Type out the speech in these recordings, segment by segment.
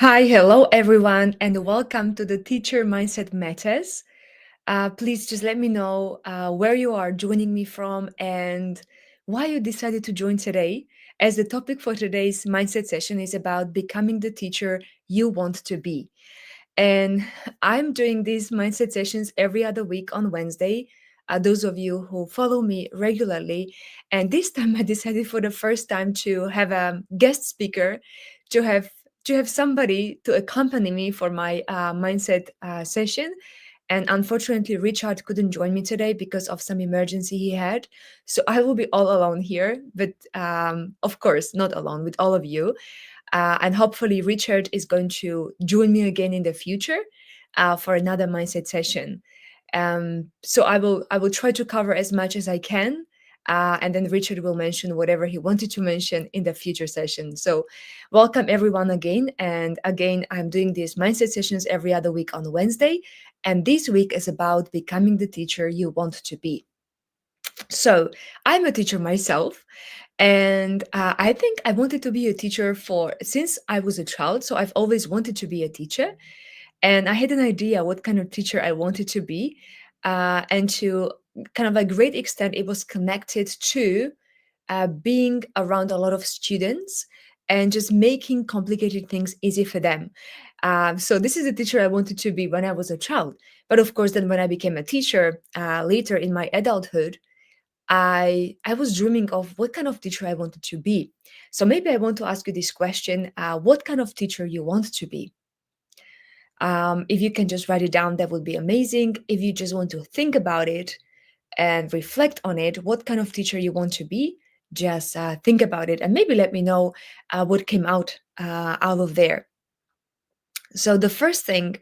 Hi, hello everyone, and welcome to the Teacher Mindset Matters. Please just let me know where you are joining me from and why you decided to join today, as the topic for today's mindset session is about becoming the teacher you want to be. And I'm doing these mindset sessions every other week on Wednesday. Those of you who follow me regularly. And this time I decided for the first time to have a guest speaker, to have to have somebody to accompany me for my mindset session. And unfortunately, Richard couldn't join me today because of some emergency he had. So I will be all alone here, but of course, not alone with all of you. And hopefully, Richard is going to join me again in the future for another mindset session. So I will try to cover as much as I can, and then Richard will mention whatever he wanted to mention in the future session. So, welcome everyone again. And again, I'm doing these mindset sessions every other week on Wednesday, and this week is about becoming the teacher you want to be. So, I'm a teacher myself, and I think I wanted to be a teacher for since I was a child. So I've always wanted to be a teacher, and I had an idea what kind of teacher I wanted to be, and to kind of a great extent, it was connected to being around a lot of students and just making complicated things easy for them. So this is the teacher I wanted to be when I was a child. But of course, then when I became a teacher later in my adulthood, I was dreaming of what kind of teacher I wanted to be. So maybe I want to ask you this question: what kind of teacher you want to be? If you can just write it down, that would be amazing. If you just want to think about it and reflect on it, what kind of teacher you want to be, just think about it and maybe let me know what came out of there. So the first thing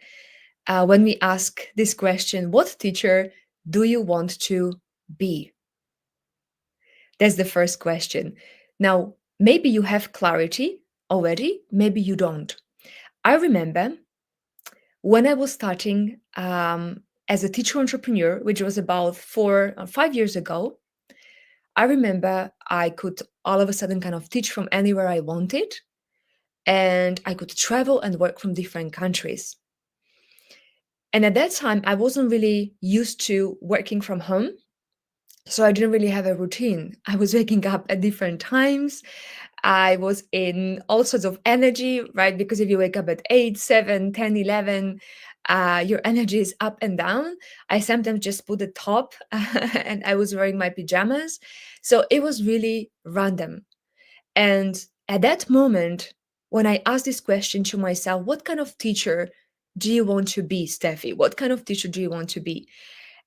when we ask this question, what teacher do you want to be? That's the first question. Now, maybe you have clarity already, maybe you don't. I remember when I was starting as a teacher entrepreneur, which was about 5 years ago. I remember I could all of a sudden kind of teach from anywhere I wanted, and I could travel and work from different countries. And at that time, I wasn't really used to working from home. So I didn't really have a routine. I was waking up at different times. I was in all sorts of energy, right? Because if you wake up at 8, 7, 10, 11, your energy is up and down. I sometimes just put the top and I was wearing my pajamas. So it was really random. And at that moment, when I asked this question to myself, what kind of teacher do you want to be, Steffi? What kind of teacher do you want to be?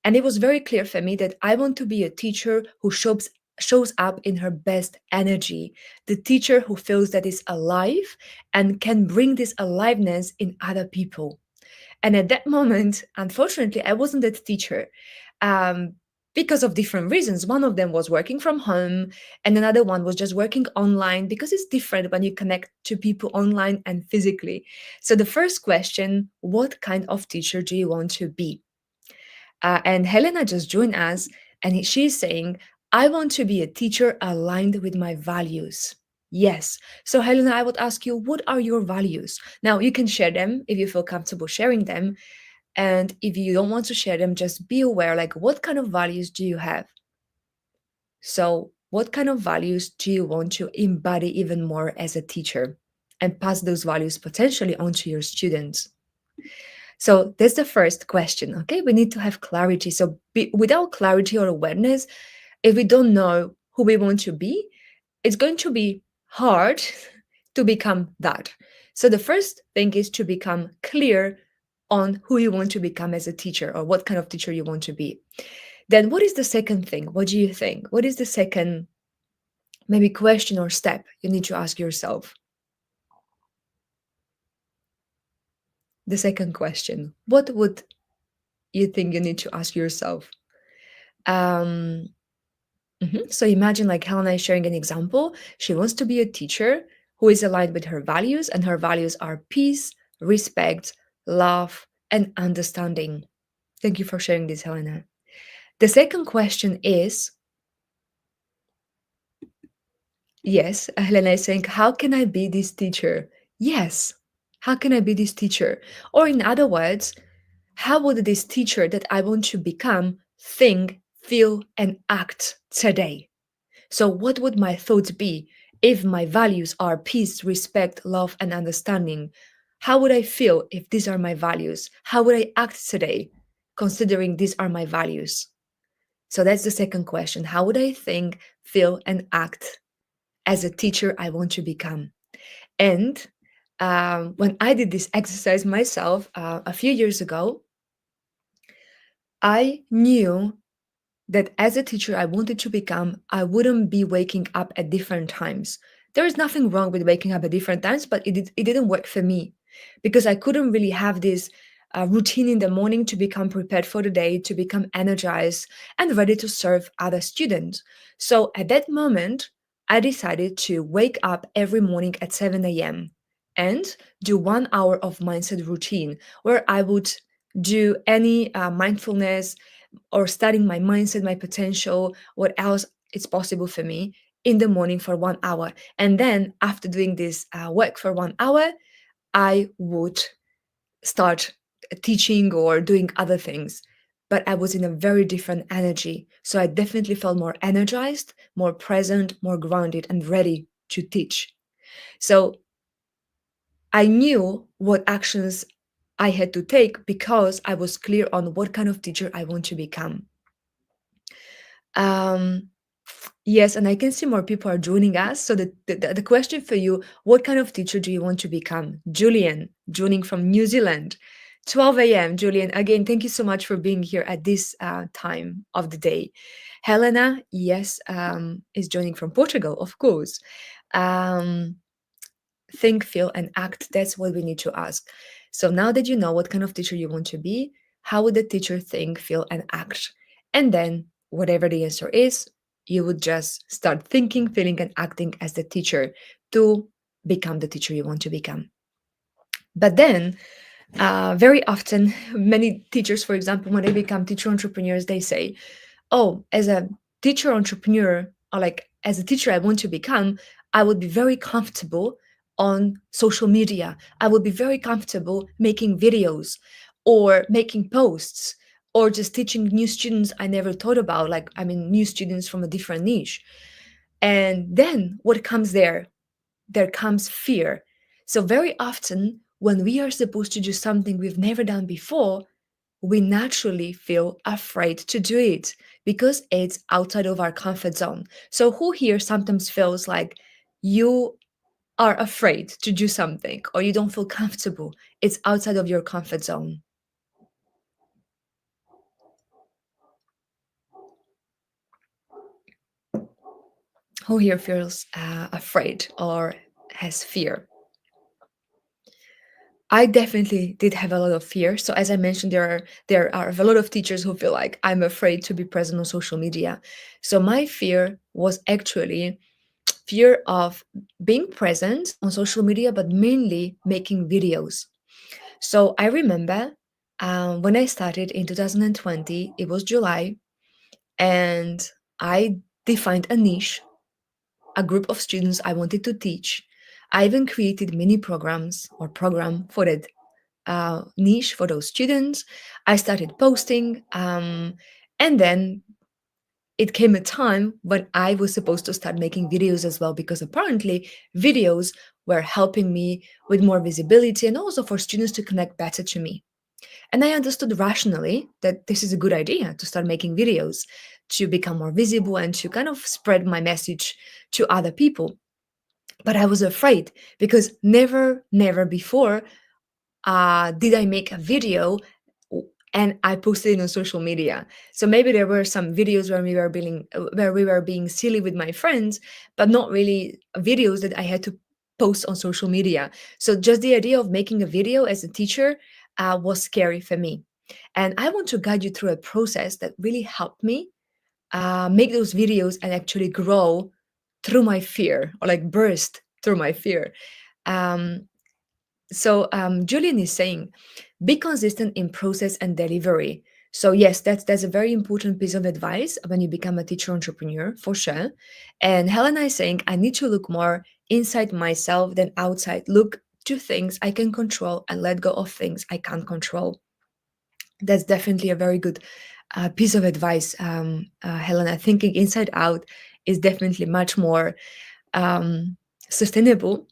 And it was very clear for me that I want to be a teacher who shows up in her best energy, the teacher who feels that is alive and can bring this aliveness in other people. And at that moment, unfortunately, I wasn't that teacher um, because of different reasons. One of them was working from home, and another one was just working online because it's different when you connect to people online and physically. So, the first question, what kind of teacher do you want to be? And Helena just joined us, and she's saying, I want to be a teacher aligned with my values. Yes. So, Helena, I would ask you, what are your values? Now, you can share them if you feel comfortable sharing them. And if you don't want to share them, just be aware like, what kind of values do you have? So, what kind of values do you want to embody even more as a teacher and pass those values potentially onto your students? So that's the first question. Okay, we need to have clarity. So without clarity or awareness, if we don't know who we want to be, it's going to be hard to become that. So the first thing is to become clear on who you want to become as a teacher or what kind of teacher you want to be. Then what is the second thing? What do you think? What is the second maybe question or step you need to ask yourself? The second question. What would you think you need to ask yourself? Um, So imagine like Helena is sharing an example. She wants to be a teacher who is aligned with her values, and her values are peace, respect, love, and understanding. Thank you for sharing this, Helena. The second question is, yes, Helena is saying, how can I be this teacher? Yes. How can I be this teacher? Or, in other words, how would this teacher that I want to become think, feel, and act today? So, what would my thoughts be if my values are peace, respect, love, and understanding? How would I feel if these are my values? How would I act today, considering these are my values? So, that's the second question. How would I think, feel, and act as a teacher I want to become? And when I did this exercise myself a few years ago, I knew that as a teacher I wanted to become, I wouldn't be waking up at different times. There is nothing wrong with waking up at different times, but it didn't work for me because I couldn't really have this routine in the morning to become prepared for the day, to become energized and ready to serve other students. So at that moment, I decided to wake up every morning at 7 a.m. and do 1 hour of mindset routine where I would do any mindfulness or studying my mindset, my potential, what else is possible for me in the morning for 1 hour. And then after doing this work for 1 hour, I would start teaching or doing other things. But I was in a very different energy. So I definitely felt more energized, more present, more grounded, and ready to teach. So I knew what actions I had to take because I was clear on what kind of teacher I want to become. Um, yes, and I can see more people are joining us. So the question for you, what kind of teacher do you want to become? Julian, joining from New Zealand. 12 a.m. Julian, again, thank you so much for being here at this time of the day. Helena, yes, is joining from Portugal, of course. Um, think, feel, and act. That's what we need to ask. So now that you know what kind of teacher you want to be, how would the teacher think, feel, and act? And then, whatever the answer is, you would just start thinking, feeling, and acting as the teacher to become the teacher you want to become. But then, very often, many teachers, for example, when they become teacher entrepreneurs, they say, oh, as a teacher entrepreneur, or like as a teacher I want to become, I would be very comfortable on social media. I would be very comfortable making videos or making posts or just teaching new students I never thought about, like, I mean, new students from a different niche. And then what comes there? There comes fear. So, very often, when we are supposed to do something we've never done before, we naturally feel afraid to do it because it's outside of our comfort zone. So, who here sometimes feels like you are afraid to do something or you don't feel comfortable? It's outside of your comfort zone. Who here feels afraid or has fear? I definitely did have a lot of fear. So as I mentioned, there are a lot of teachers who feel like I'm afraid to be present on social media. So my fear was actually fear of being present on social media, but mainly making videos. So I remember when I started in 2020, it was July, and I defined a niche, a group of students I wanted to teach. I even created mini programs or program for that niche for those students. I started posting, and then it came a time when I was supposed to start making videos as well, because apparently videos were helping me with more visibility and also for students to connect better to me. And I understood rationally that this is a good idea to start making videos to become more visible and to kind of spread my message to other people. But I was afraid because never before did I make a video and I posted it on social media. So maybe there were some videos where we were being silly with my friends, but not really videos that I had to post on social media. So just the idea of making a video as a teacher was scary for me. And I want to guide you through a process that really helped me make those videos and actually grow through my fear, or like burst through my fear. Um, so Julian is saying, be consistent in process and delivery. So yes, that's a very important piece of advice when you become a teacher entrepreneur, for sure. And Helena is saying, I need to look more inside myself than outside. Look do things I can control and let go of things I can't control. That's definitely a very good piece of advice, Helena. Thinking inside out is definitely much more um, sustainable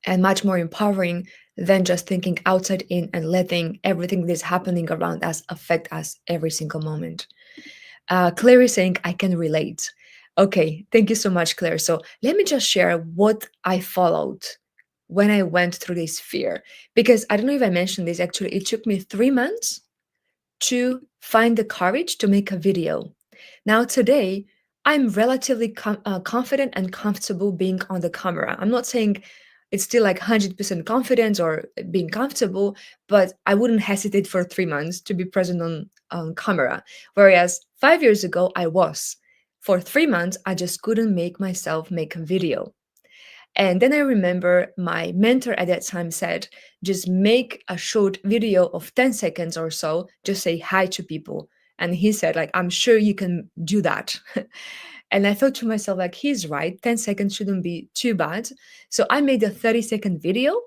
and much more empowering than just thinking outside in and letting everything that is happening around us affect us every single moment. Claire is saying, I can relate. Okay, thank you so much, Claire. So let me just share what I followed when I went through this fear. Because I don't know if I mentioned this, actually, it took me 3 months to find the courage to make a video. Now, today, I'm relatively confident and comfortable being on the camera. I'm not saying it's still like 100% confidence or being comfortable, but I wouldn't hesitate for 3 months to be present on camera. Whereas 5 years ago, I was. For 3 months, I just couldn't make myself make a video. And then I remember my mentor at that time said, just make a short video of 10 seconds or so, just say hi to people. And he said, like, I'm sure you can do that. And I thought to myself, like, he's right. 10 seconds shouldn't be too bad. So I made a 30-second video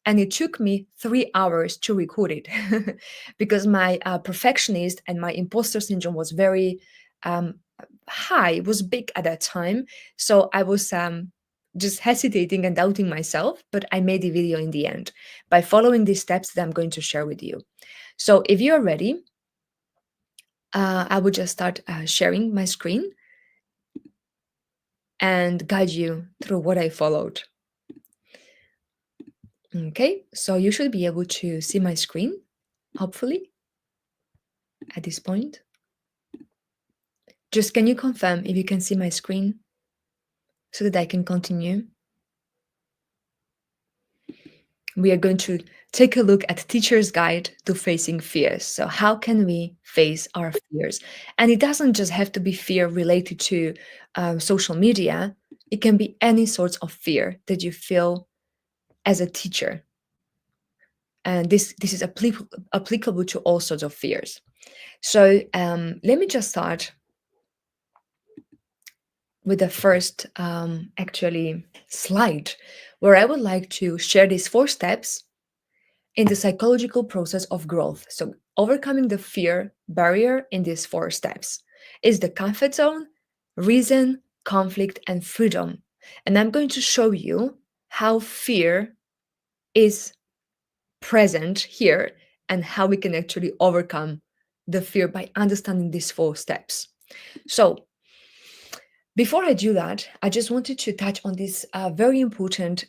and it took me 3 hours to record it because my perfectionist and my imposter syndrome was very um, high, it was big at that time. So I was just hesitating and doubting myself, but I made the video in the end by following these steps that I'm going to share with you. So if you're ready, I would just start sharing my screen and guide you through what I followed. Okay, so you should be able to see my screen, hopefully, at this point. Just can you confirm if you can see my screen so that I can continue? We are going to take a look at Teacher's Guide to Facing Fears. So, how can we face our fears? And it doesn't just have to be fear related to social media, it can be any sorts of fear that you feel as a teacher. And this is applicable to all sorts of fears. So, let me just start with the first actually slide where I would like to share these 4 steps in the psychological process of growth. So, overcoming the fear barrier in these 4 steps is the comfort zone, reason, conflict, and freedom. And I'm going to show you how fear is present here and how we can actually overcome the fear by understanding these 4 steps. So, before I do that, I just wanted to touch on this very important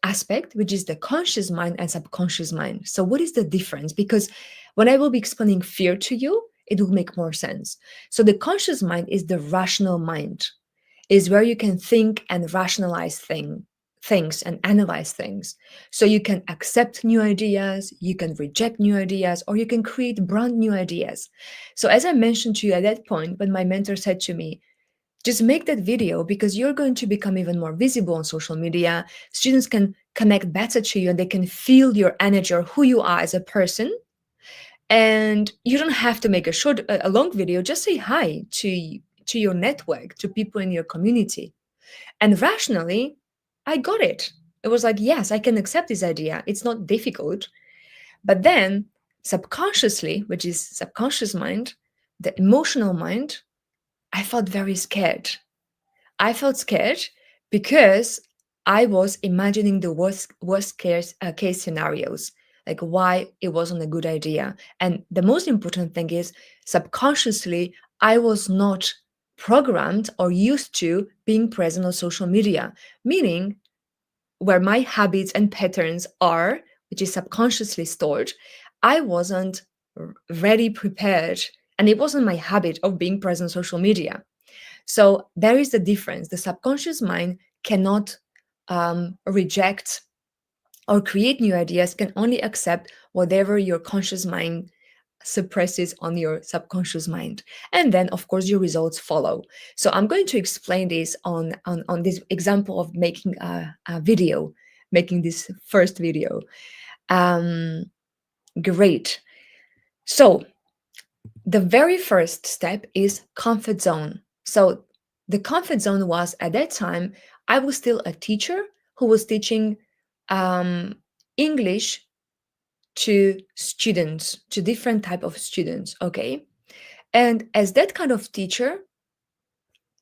aspect, which is the conscious mind and subconscious mind. So, what is the difference? Because when I will be explaining fear to you, it will make more sense. So, the conscious mind is the rational mind, is where you can think and rationalize things and analyze things. So, you can accept new ideas, you can reject new ideas, or you can create brand new ideas. So, as I mentioned to you at that point, when my mentor said to me, just make that video because you're going to become even more visible on social media. Students can connect better to you and they can feel your energy or who you are as a person. And you don't have to make a long video. Just say hi to your network, to people in your community. And rationally, I got it. It was like, yes, I can accept this idea. It's not difficult. But then subconsciously, which is subconscious mind, the emotional mind, I felt very scared. I felt scared because I was imagining the worst case scenarios, like why it wasn't a good idea. And the most important thing is subconsciously, I was not programmed or used to being present on social media, meaning where my habits and patterns are, which is subconsciously stored, I wasn't ready, prepared, and it wasn't my habit of being present on social media. So there is the difference. The subconscious mind cannot reject or create new ideas, can only accept whatever your conscious mind suppresses on your subconscious mind. And then, of course, your results follow. So I'm going to explain this on this example of making a video, making this first video. Great. So the very first step is comfort zone. So the comfort zone was at that time, I was still a teacher who was teaching um, English to students, to different type of students, okay? And as that kind of teacher,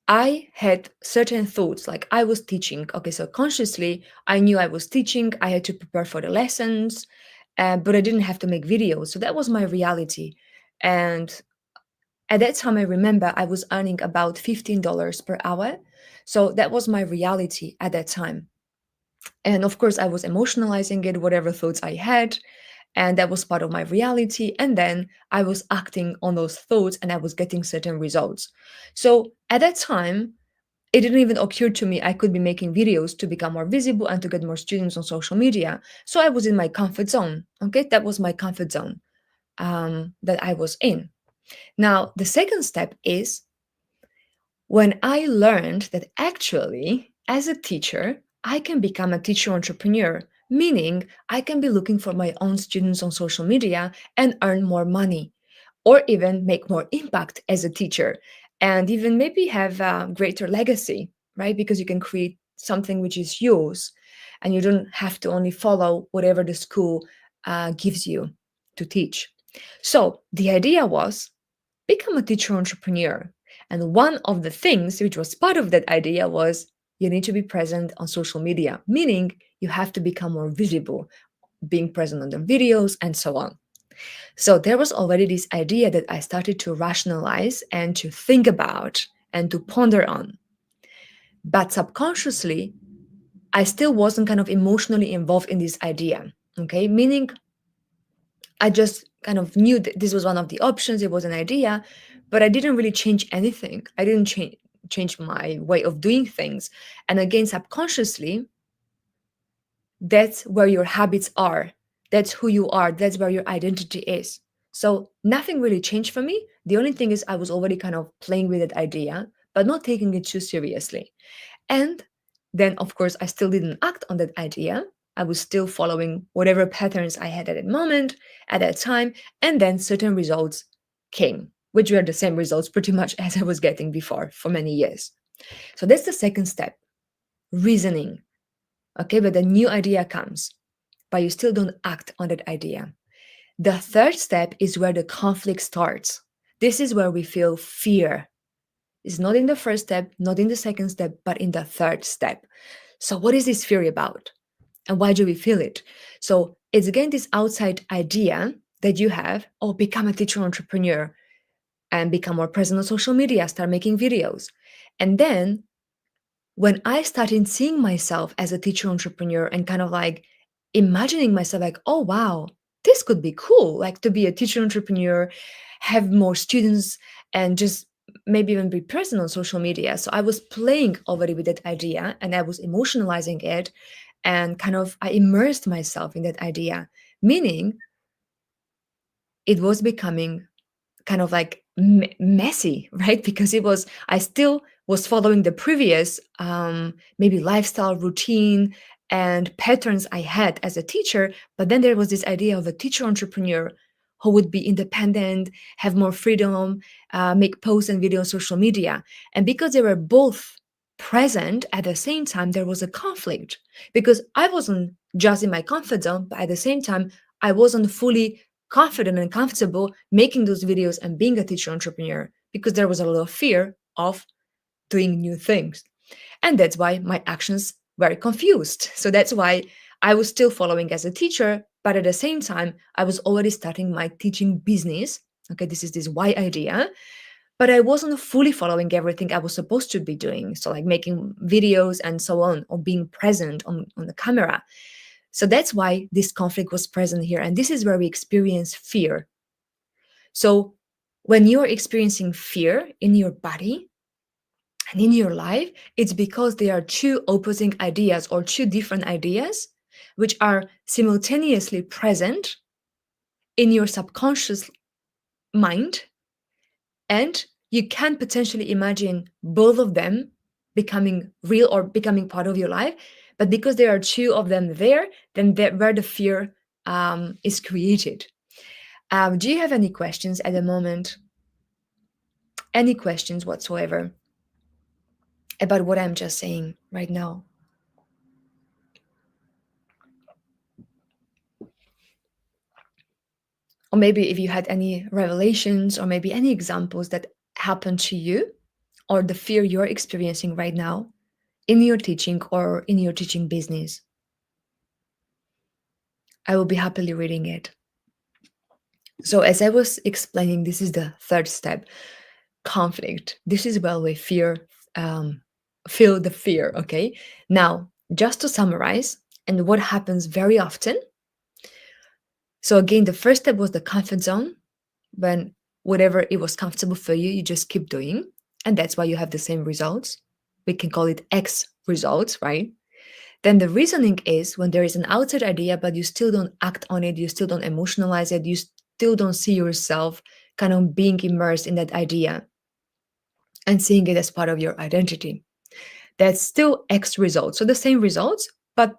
I had certain thoughts, like I was teaching. Okay, so consciously, I knew I was teaching. I had to prepare for the lessons, but I didn't have to make videos. So that was my reality. And at that time, I remember I was earning about $15 per hour. So that was my reality at that time. And of course, I was emotionalizing it, whatever thoughts I had. And that was part of my reality. And then I was acting on those thoughts and I was getting certain results. So at that time, it didn't even occur to me I could be making videos to become more visible and to get more students on social media. So I was in my comfort zone. Okay, that was my comfort zone that I was in. Now, the second step is when I learned that actually, as a teacher, I can become a teacher entrepreneur, meaning I can be looking for my own students on social media and earn more money, or even make more impact as a teacher, and even maybe have a greater legacy, right? Because you can create something which is yours, and you don't have to only follow whatever the school gives you to teach. So the idea was become a teacher entrepreneur. And one of the things which was part of that idea was you need to be present on social media, meaning you have to become more visible, being present on the videos and so on. So there was already this idea that I started to rationalize and to think about and to ponder on. But subconsciously, I still wasn't kind of emotionally involved in this idea. Okay, meaning I just kind of knew that this was one of the options. It was an idea, but I didn't really change anything. I didn't change my way of doing things. And again, subconsciously, that's where your habits are. That's who you are. That's where your identity is. So nothing really changed for me. The only thing is I was already kind of playing with that idea, but not taking it too seriously. And then, of course, I still didn't act on that idea. I was still following whatever patterns I had at that moment, at that time, and then certain results came, which were the same results pretty much as I was getting before for many years. So that's the second step, reasoning. Okay, but the new idea comes, but you still don't act on that idea. The third step is where the conflict starts. This is where we feel fear. It's not in the first step, not in the second step, but in the third step. So, what is this fear about? And why do we feel it? So, it's again this outside idea that you have, oh, become a teacher entrepreneur and become more present on social media, start making videos. And then when I started seeing myself as a teacher entrepreneur and kind of like imagining myself like, oh, wow, this could be cool, like to be a teacher entrepreneur, have more students, and just maybe even be present on social media. So I was playing already with that idea and I was emotionalizing it and kind of I immersed myself in that idea, meaning it was becoming kind of like messy, right? Because it was, I still was following the previous maybe lifestyle routine and patterns I had as a teacher. But then there was this idea of a teacher entrepreneur who would be independent, have more freedom, make posts and videos on social media. And because they were both present at the same time, there was a conflict because I wasn't just in my comfort zone, but at the same time, I wasn't fully confident and comfortable making those videos and being a teacher entrepreneur because there was a lot of fear of doing new things. And that's why my actions were confused. So that's why I was still following as a teacher, but at the same time, I was already starting my teaching business. Okay, this is this why idea, but I wasn't fully following everything I was supposed to be doing. So, like making videos and so on, or being present on the camera. So that's why this conflict was present here. And this is where we experience fear. So when you're experiencing fear in your body and in your life, it's because there are two opposing ideas or two different ideas which are simultaneously present in your subconscious mind. And you can potentially imagine both of them becoming real or becoming part of your life. But because there are two of them there, then where the fear is created. Do you have any questions at the moment? Any questions whatsoever about what I'm just saying right now? Or maybe if you had any revelations or maybe any examples that happened to you or the fear you're experiencing right now in your teaching or in your teaching business. I will be happily reading it. So, as I was explaining, this is the third step, conflict. This is where we feel the fear. Okay. Now, just to summarize, and what happens very often. So, again, the first step was the comfort zone, when whatever it was comfortable for you, you just keep doing. And that's why you have the same results. We can call it X results, right? Then the reasoning is when there is an outside idea, but you still don't act on it, you still don't emotionalize it, you still don't see yourself kind of being immersed in that idea and seeing it as part of your identity. That's still X results. So the same results, but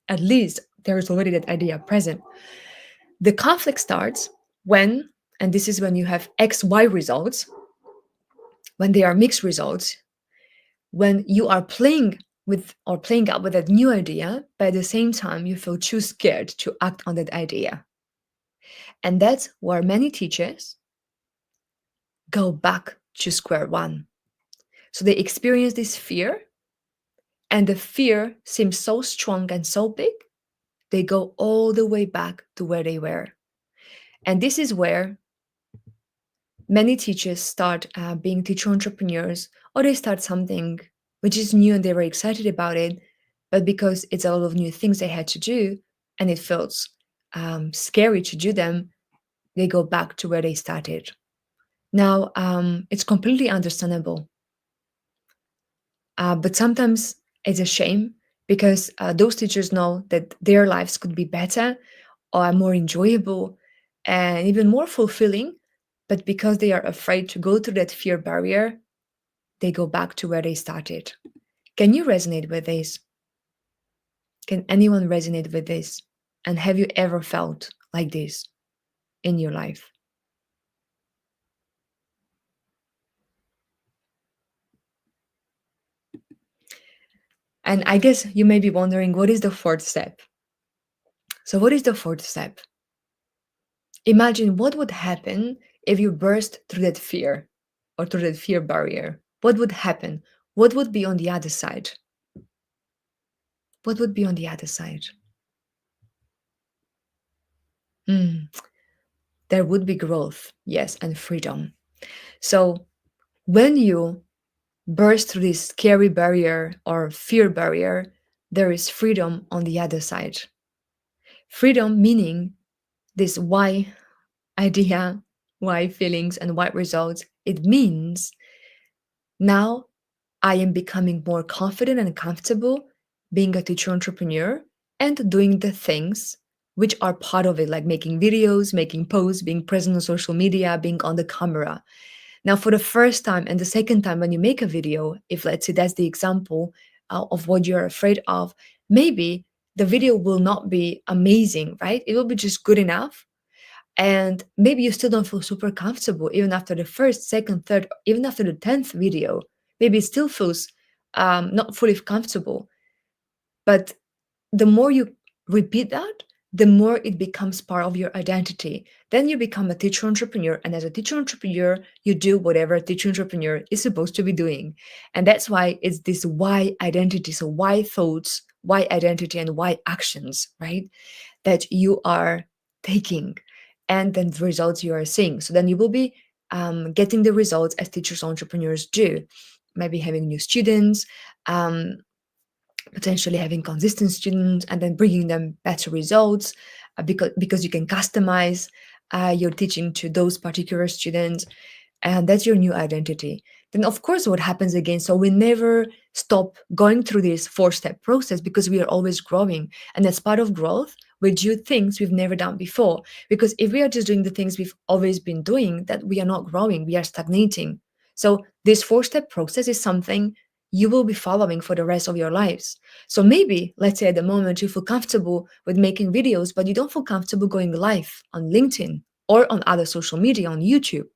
at least there is already that idea present. The conflict starts when, and this is when you have XY results, when they are mixed results, when you are playing with or playing out with that new idea, but at the same time, you feel too scared to act on that idea. And that's where many teachers go back to square one. So they experience this fear, and the fear seems so strong and so big, they go all the way back to where they were. And this is where many teachers start being teacher entrepreneurs, or they start something which is new and they were excited about it, but because it's a lot of new things they had to do and it feels scary to do them, they go back to where they started. Now, it's completely understandable, but sometimes it's a shame because those teachers know that their lives could be better or more enjoyable and even more fulfilling, but because they are afraid to go through that fear barrier, they go back to where they started. Can you resonate with this? Can anyone resonate with this? And have you ever felt like this in your life? And I guess you may be wondering, what is the fourth step? So, what is the fourth step? Imagine what would happen if you burst through that fear or through that fear barrier. What would happen? What would be on the other side? What would be on the other side? Hmm, there would be growth, yes, and freedom. So, when you burst through this scary barrier or fear barrier, there is freedom on the other side. Freedom meaning this why idea, why feelings, and why results. It means now I am becoming more confident and comfortable being a teacher entrepreneur and doing the things which are part of it, like making videos, making posts, being present on social media, being on the camera. Now, for the first time and the second time when you make a video, if let's say that's the example of what you're afraid of, maybe the video will not be amazing, right? It will be just good enough. And maybe you still don't feel super comfortable even after the first, second, third, even after the 10th video. Maybe it still feels not fully comfortable. But the more you repeat that, the more it becomes part of your identity. Then you become a teacher entrepreneur. And as a teacher entrepreneur, you do whatever a teacher entrepreneur is supposed to be doing. And that's why it's this why identity. So, why thoughts, why identity, and why actions, right? That you are taking and then the results you are seeing. So, then you will be getting the results as teachers entrepreneurs do. Maybe having new students, potentially having consistent students and then bringing them better results because you can customize your teaching to those particular students, and that's your new identity. Then of course what happens again, so we never stop going through this four-step process because we are always growing, and as part of growth we do things we've never done before, because if we are just doing the things we've always been doing, that we are not growing, we are stagnating. So this four-step process is something you will be following for the rest of your lives. So maybe, let's say at the moment, you feel comfortable with making videos, but you don't feel comfortable going live on LinkedIn or on other social media, on YouTube.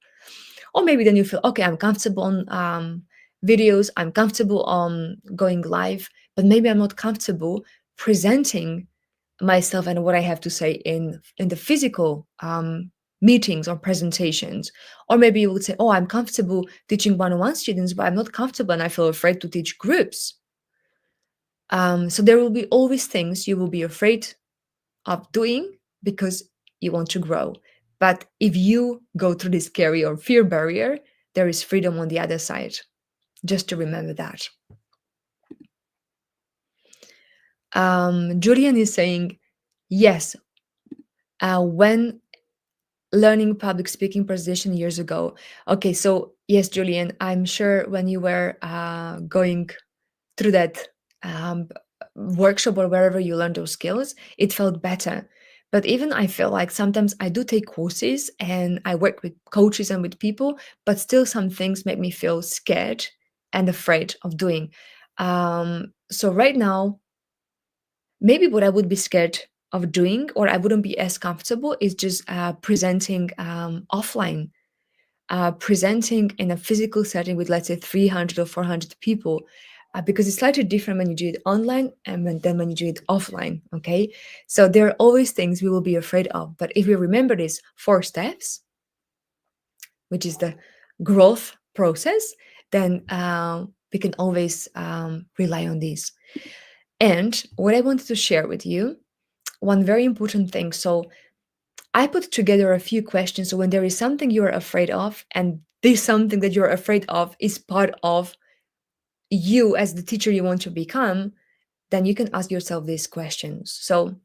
Or maybe then you feel, okay, I'm comfortable on videos, I'm comfortable on going live, but maybe I'm not comfortable presenting myself and what I have to say in the physical meetings or presentations. Or maybe you would say, oh, I'm comfortable teaching one-on-one students, but I'm not comfortable and I feel afraid to teach groups. So there will be always things you will be afraid of doing because you want to grow. But if you go through this scary or fear barrier, there is freedom on the other side. Just to remember that. Julian is saying, yes, when learning public speaking presentation years ago. Okay, so yes, Julian, I'm sure when you were going through that um, workshop or wherever you learned those skills, it felt better. But even I feel like sometimes I do take courses and I work with coaches and with people, but still some things make me feel scared and afraid of doing. So right now, maybe what I would be scared of doing or I wouldn't be as comfortable is just presenting offline, presenting in a physical setting with, let's say, 300 or 400 people, because it's slightly different when you do it online and then when you do it offline. Okay. So there are always things we will be afraid of. But if we remember these 4 steps, which is the growth process, then we can always rely on these. And what I wanted to share with you, one very important thing. So I put together a few questions. So when there is something you're afraid of, and this something that you're afraid of is part of you as the teacher you want to become, then you can ask yourself these questions. So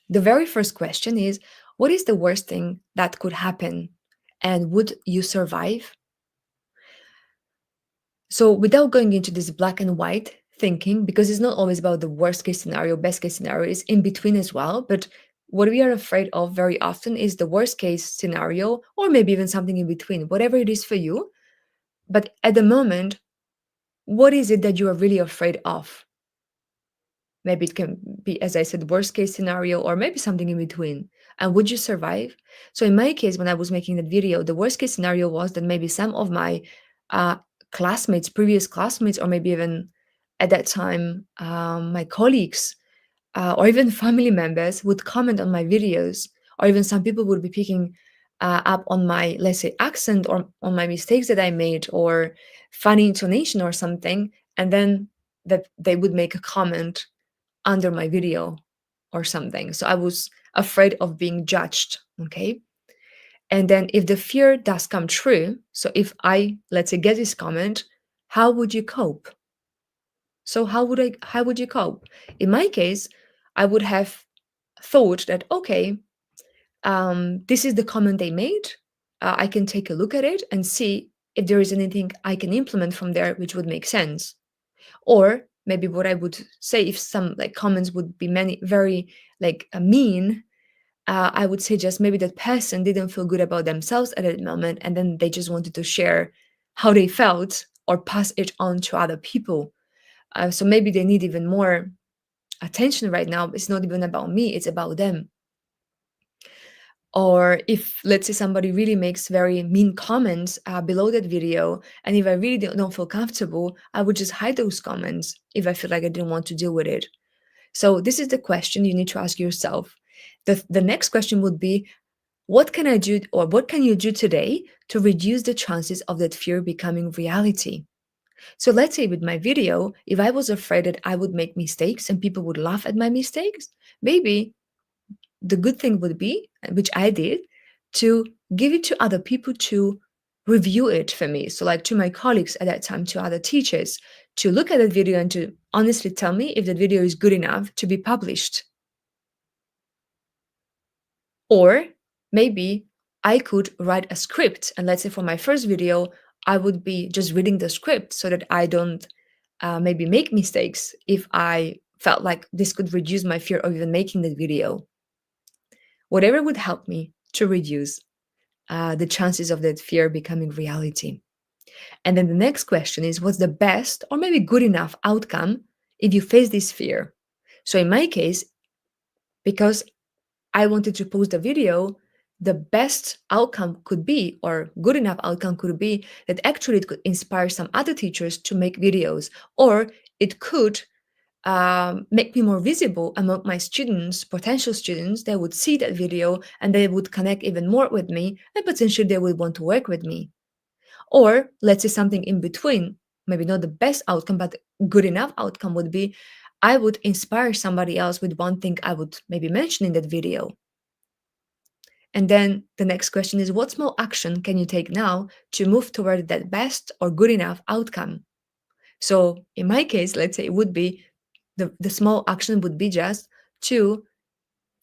the very first question is, what is the worst thing that could happen? And would you survive? So without going into this black and white thinking, because it's not always about the worst case scenario, best case scenario, is in between as well. But what we are afraid of very often is the worst case scenario, or maybe even something in between, whatever it is for you. But at the moment, what is it that you are really afraid of? Maybe it can be, as I said, worst case scenario, or maybe something in between. And would you survive? So in my case, when I was making that video, the worst case scenario was that maybe some of my uh, classmates, previous classmates, or maybe even at that time, my colleagues, or even family members would comment on my videos, or even some people would be picking up on my, let's say, accent or on my mistakes that I made, or funny intonation or something, and then that they would make a comment under my video or something. So I was afraid of being judged. Okay. And then if the fear does come true, so if I, let's say, get this comment, how would you cope? So how would you cope? In my case, I would have thought that, okay, this is the comment they made. I can take a look at it and see if there is anything I can implement from there which would make sense. Or maybe what I would say, if some like comments would be many very like mean, I would say just maybe that person didn't feel good about themselves at that moment, and then they just wanted to share how they felt or pass it on to other people. So maybe they need even more attention right now. It's not even about me, it's about them. Or if, let's say, somebody really makes very mean comments below that video, and if I really don't feel comfortable, I would just hide those comments if I feel like I didn't want to deal with it. So this is the question you need to ask yourself. The next question would be, what can I do, or what can you do today to reduce the chances of that fear becoming reality? So let's say with my video, if I was afraid that I would make mistakes and people would laugh at my mistakes, maybe the good thing would be, which I did, to give it to other people to review it for me. So, like to my colleagues at that time, to other teachers, to look at that video and to honestly tell me if that video is good enough to be published. Or maybe I could write a script. And let's say for my first video, I would be just reading the script so that I don't maybe make mistakes if I felt like this could reduce my fear of even making that video. Whatever would help me to reduce the chances of that fear becoming reality. And then the next question is, what's the best or maybe good enough outcome if you face this fear? So in my case, because I wanted to post a video, the best outcome could be, or good enough outcome could be, that actually it could inspire some other teachers to make videos, or it could make me more visible among my students, potential students. They would see that video and they would connect even more with me, and potentially they would want to work with me. Or let's say something in between, maybe not the best outcome, but good enough outcome would be I would inspire somebody else with one thing I would maybe mention in that video. And then the next question is, what small action can you take now to move toward that best or good enough outcome? So in my case, let's say it would be the small action would be just to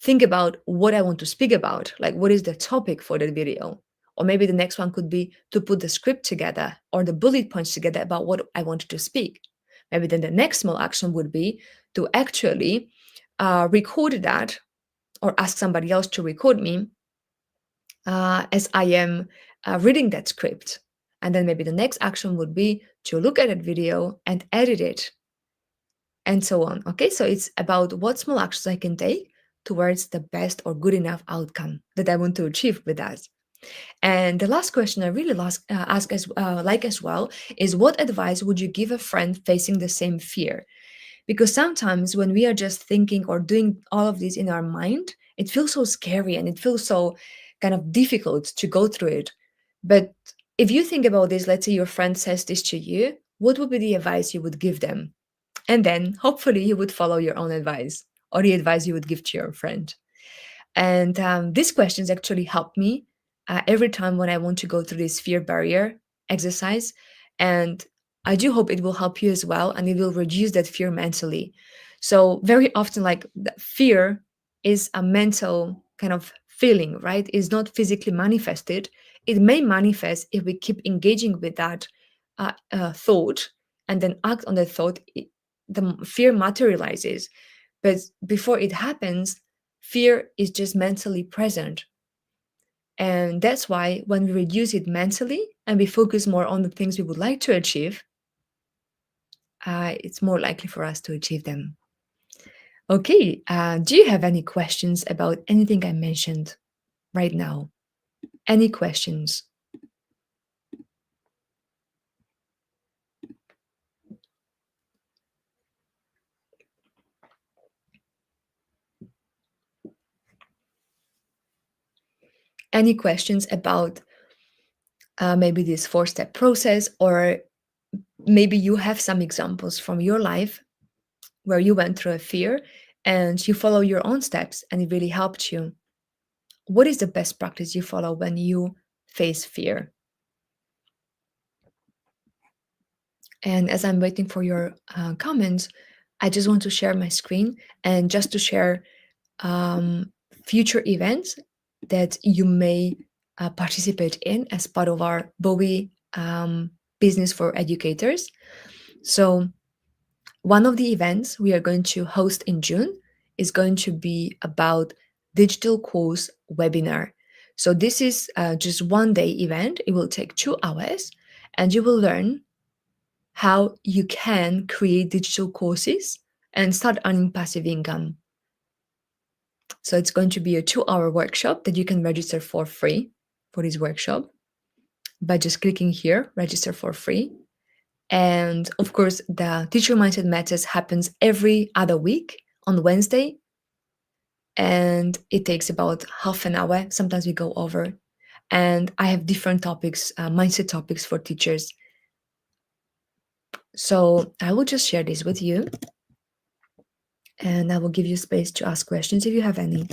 think about what I want to speak about, like what is the topic for that video. Or maybe the next one could be to put the script together or the bullet points together about what I wanted to speak. Maybe then the next small action would be to actually record that or ask somebody else to record me as I am reading that script. And then maybe the next action would be to look at that video and edit it and so on. Okay, so it's about what small actions I can take towards the best or good enough outcome that I want to achieve with that. And the last question I really ask as well is, what advice would you give a friend facing the same fear? Because sometimes when we are just thinking or doing all of this in our mind, it feels so scary and it feels so kind of difficult to go through it. But if you think about this, let's say your friend says this to you, what would be the advice you would give them? And then hopefully you would follow your own advice or the advice you would give to your friend. And these questions actually help me every time when I want to go through this fear barrier exercise. And I do hope it will help you as well, and it will reduce that fear mentally. So, very often, like fear is a mental kind of feeling, right? It's not physically manifested. It may manifest if we keep engaging with that thought and then act on the thought. The fear materializes. But before it happens, fear is just mentally present. And that's why when we reduce it mentally and we focus more on the things we would like to achieve, it's more likely for us to achieve them. Okay, do you have any questions about anything I mentioned right now? Any questions? Any questions about maybe this four-step process, or maybe you have some examples from your life where you went through a fear and you follow your own steps and it really helped you? What is the best practice you follow when you face fear? And as I'm waiting for your comments, I just want to share my screen and just to share um, future events that you may participate in as part of our Bowie business for educators. So, one of the events we are going to host in June is going to be about digital course webinar. So this is just one day event. It will take 2 hours and you will learn how you can create digital courses and start earning passive income. So it's going to be a 2-hour workshop that you can register for free for this workshop by just clicking here, register for free. And of course, the Teacher Mindset Matters happens every other week on Wednesday. And it takes about half an hour. Sometimes we go over. And I have different topics, mindset topics for teachers. So I will just share this with you. And I will give you space to ask questions if you have any.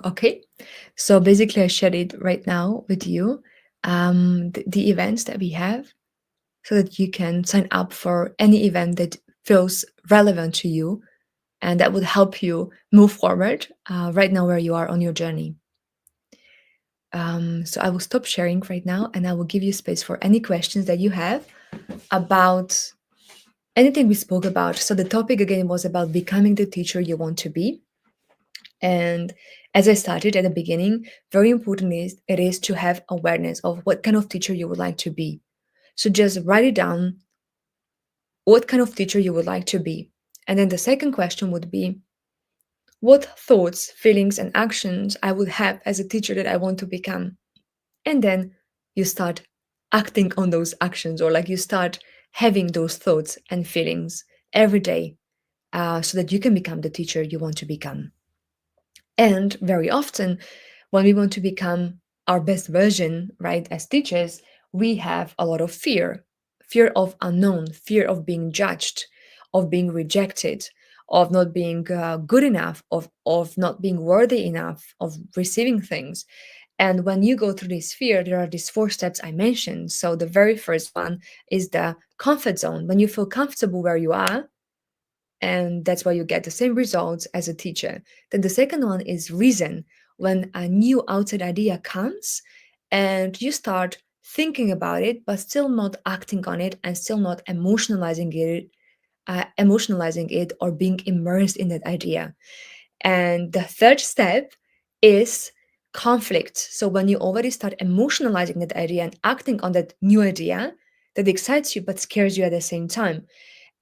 Okay, so basically, I shared it right now with you, the events that we have, so that you can sign up for any event that feels relevant to you and that would help you move forward right now where you are on your journey. So I will stop sharing right now and I will give you space for any questions that you have about anything we spoke about. So the topic again was about becoming the teacher you want to be. And as I started at the beginning, very important is it is to have awareness of what kind of teacher you would like to be. So just write it down, what kind of teacher you would like to be. And then the second question would be, what thoughts, feelings, and actions I would have as a teacher that I want to become. And then you start acting on those actions, or like you start having those thoughts and feelings every day so that you can become the teacher you want to become. And very often, when we want to become our best version, right, as teachers, we have a lot of fear of unknown, fear of being judged, of being rejected, of not being good enough, of not being worthy enough, of receiving things. And when you go through this fear, there are these 4 steps I mentioned. So the very first one is the comfort zone. When you feel comfortable where you are, and that's why you get the same results as a teacher. Then the second one is reason, when a new outside idea comes and you start thinking about it, but still not acting on it and still not emotionalizing it or being immersed in that idea. And the third step is conflict. So when you already start emotionalizing that idea and acting on that new idea that excites you but scares you at the same time.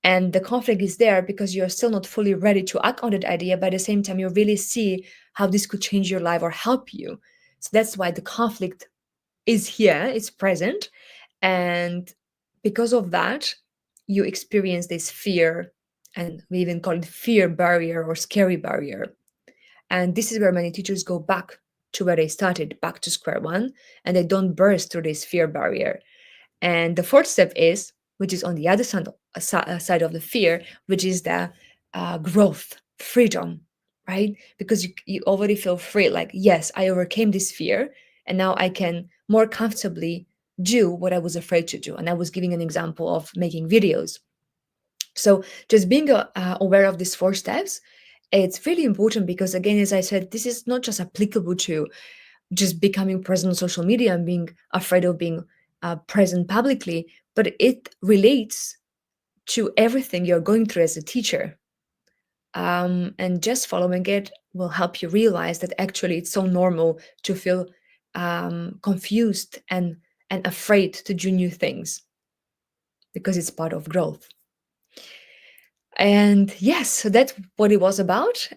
And the conflict is there because you're still not fully ready to act on that idea, but at the same time, you really see how this could change your life or help you. So that's why the conflict is here, it's present. And because of that, you experience this fear, and we even call it fear barrier or scary barrier. And this is where many teachers go back to where they started, back to square one, and they don't burst through this fear barrier. And the fourth step is, which is on the other side of the fear, which is the growth, freedom, right? Because you already feel free, like, yes, I overcame this fear, and now I can more comfortably do what I was afraid to do. And I was giving an example of making videos. So just being aware of these 4 steps, it's really important because, again, as I said, this is not just applicable to just becoming present on social media and being afraid of being present publicly, but it relates to everything you're going through as a teacher. And just following it will help you realize that actually it's so normal to feel confused and afraid to do new things because it's part of growth. And yes, so that's what it was about.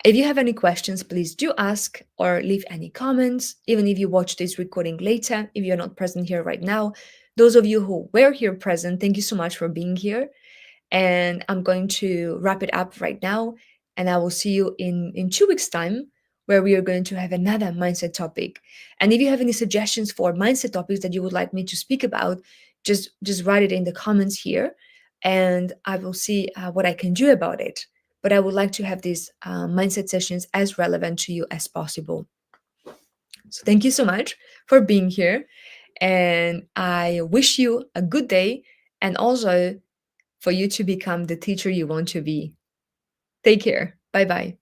If you have any questions, please do ask or leave any comments, even if you watch this recording later, if you're not present here right now. Those of you who were here present, thank you so much for being here. And I'm going to wrap it up right now. And I will see you in 2 weeks' time, where we are going to have another mindset topic. And if you have any suggestions for mindset topics that you would like me to speak about, just write it in the comments here, and I will see what I can do about it. But I would like to have these mindset sessions as relevant to you as possible. So thank you so much for being here. And I wish you a good day, and also for you to become the teacher you want to be. Take care. Bye bye.